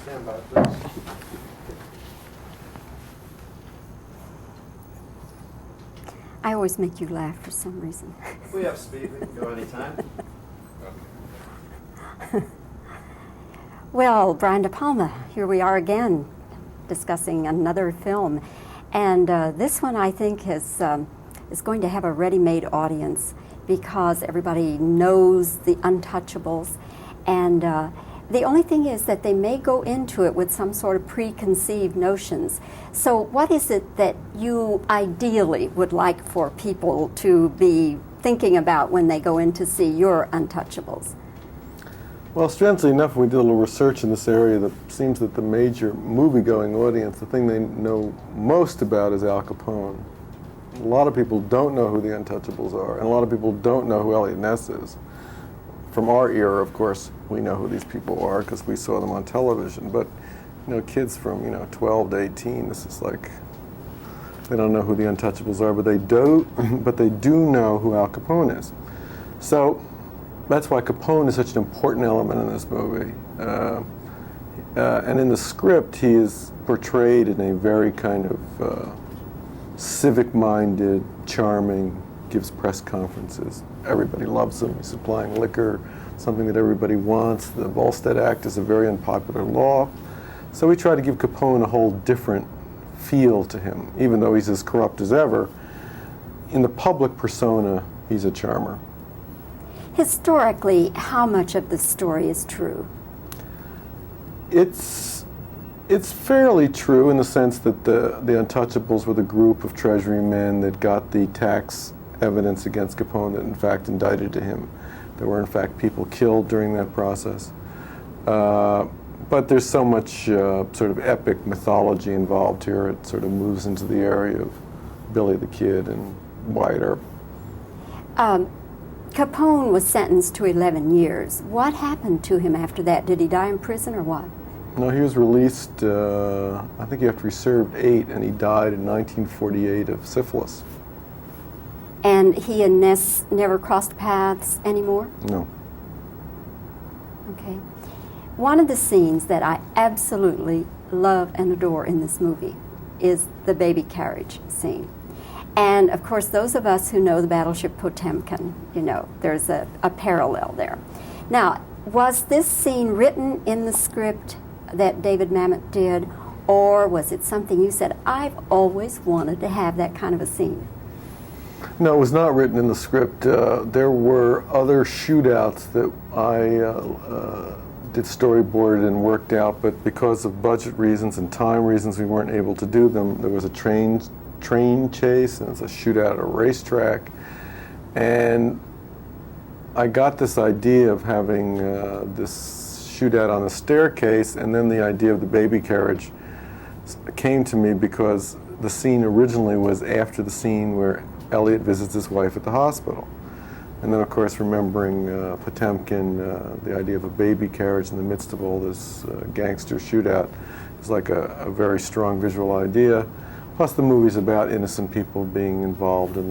Stand by, please. I always make you laugh for some reason. We have speed. We can go anytime. Well, Brian DePalma, here we are again discussing another film. And this one I think is going to have a ready-made audience because everybody knows the Untouchables. And the only thing is that they may go into it with some sort of preconceived notions. So what is it that you ideally would like for people to be thinking about when they go in to see your Untouchables? Well, strangely enough, we did a little research in this area that seems that the major movie-going audience, the thing they know most about is Al Capone. A lot of people don't know who the Untouchables are, and a lot of people don't know who Eliot Ness is. From our era, of course, we know who these people are because we saw them on television. But, kids from, 12 to 18, this is like, they don't know who the Untouchables are, but they do know who Al Capone is. So that's why Capone is such an important element in this movie. And in the script, he is portrayed in a very kind of civic-minded, charming, gives press conferences. Everybody loves him. He's supplying liquor, something that everybody wants. The Volstead Act is a very unpopular law. So we try to give Capone a whole different feel to him, even though he's as corrupt as ever. In the public persona, he's a charmer. Historically, how much of the story is true? It's fairly true in the sense that the Untouchables were the group of Treasury men that got the tax evidence against Capone that in fact indicted to him. There were in fact people killed during that process. But there's so much sort of epic mythology involved here. It sort of moves into the area of Billy the Kid and Wyatt Earp. Capone was sentenced to 11 years. What happened to him after that? Did he die in prison or what? No, he was released, I think after he served 8, and he died in 1948 of syphilis. And he and Ness never crossed paths anymore? No. Okay. One of the scenes that I absolutely love and adore in this movie is the baby carriage scene. And of course, those of us who know the battleship Potemkin, there's a parallel there. Now, was this scene written in the script that David Mamet did, or was it something you said, I've always wanted to have that kind of a scene? No, it was not written in the script. There were other shootouts that I did storyboard and worked out, but because of budget reasons and time reasons, we weren't able to do them. There was a train chase, and it's a shootout at a racetrack. And I got this idea of having this shootout on the staircase, and then the idea of the baby carriage came to me because the scene originally was after the scene where Eliot visits his wife at the hospital. And then, of course, remembering Potemkin, the idea of a baby carriage in the midst of all this gangster shootout is like a very strong visual idea. Plus, the movie's about innocent people being involved in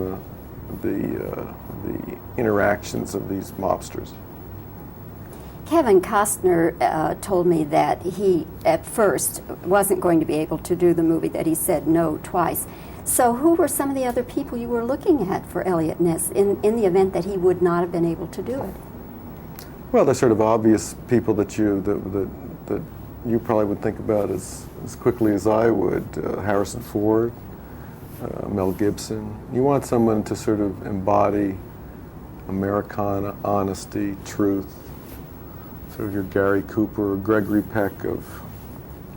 the interactions of these mobsters. Kevin Costner told me that he, at first, wasn't going to be able to do the movie, that he said no twice. So who were some of the other people you were looking at for Eliot Ness in the event that he would not have been able to do it? Well, they're sort of obvious people that you probably would think about as quickly as I would. Harrison Ford, Mel Gibson. You want someone to sort of embody Americana, honesty, truth, sort of your Gary Cooper or Gregory Peck of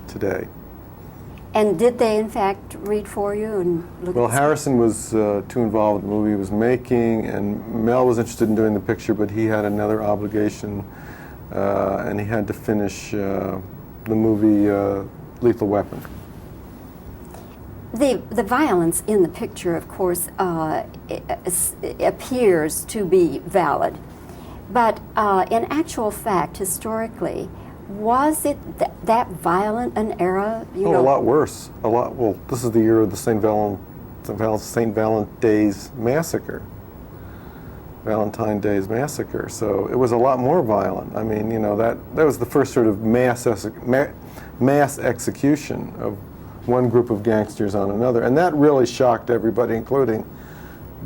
today. And did they, in fact, read for you and look? Well, Harrison was too involved in the movie he was making, and Mel was interested in doing the picture, but he had another obligation, and he had to finish the movie Lethal Weapon. The violence in the picture, of course, appears to be valid. But in actual fact, historically, was it that violent an era? A lot worse. Well, this is the year of the St. Valentine's Massacre. Valentine Day's massacre. So it was a lot more violent. I mean, you know, that was the first sort of mass execution of one group of gangsters on another, and that really shocked everybody, including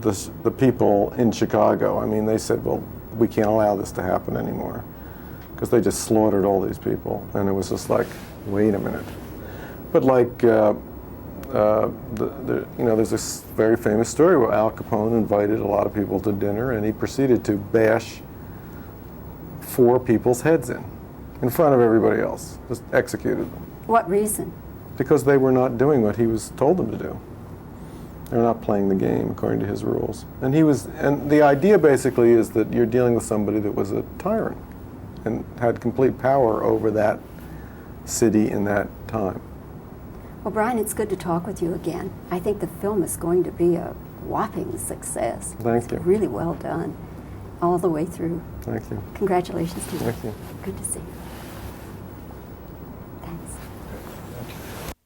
the people in Chicago. I mean, they said, well, we can't allow this to happen anymore, because they just slaughtered all these people, and it was just like, wait a minute. But like, you know, there's this very famous story where Al Capone invited a lot of people to dinner, and he proceeded to bash 4 people's heads in front of everybody else, just executed them. What reason? Because they were not doing what he was told them to do. They're not playing the game according to his rules. And the idea basically is that you're dealing with somebody that was a tyrant and had complete power over that city in that time. Well, Brian, it's good to talk with you again. I think the film is going to be a whopping success. Thank you. It's really well done, all the way through. Thank you. Congratulations to you. Thank you. Good to see you. Thanks.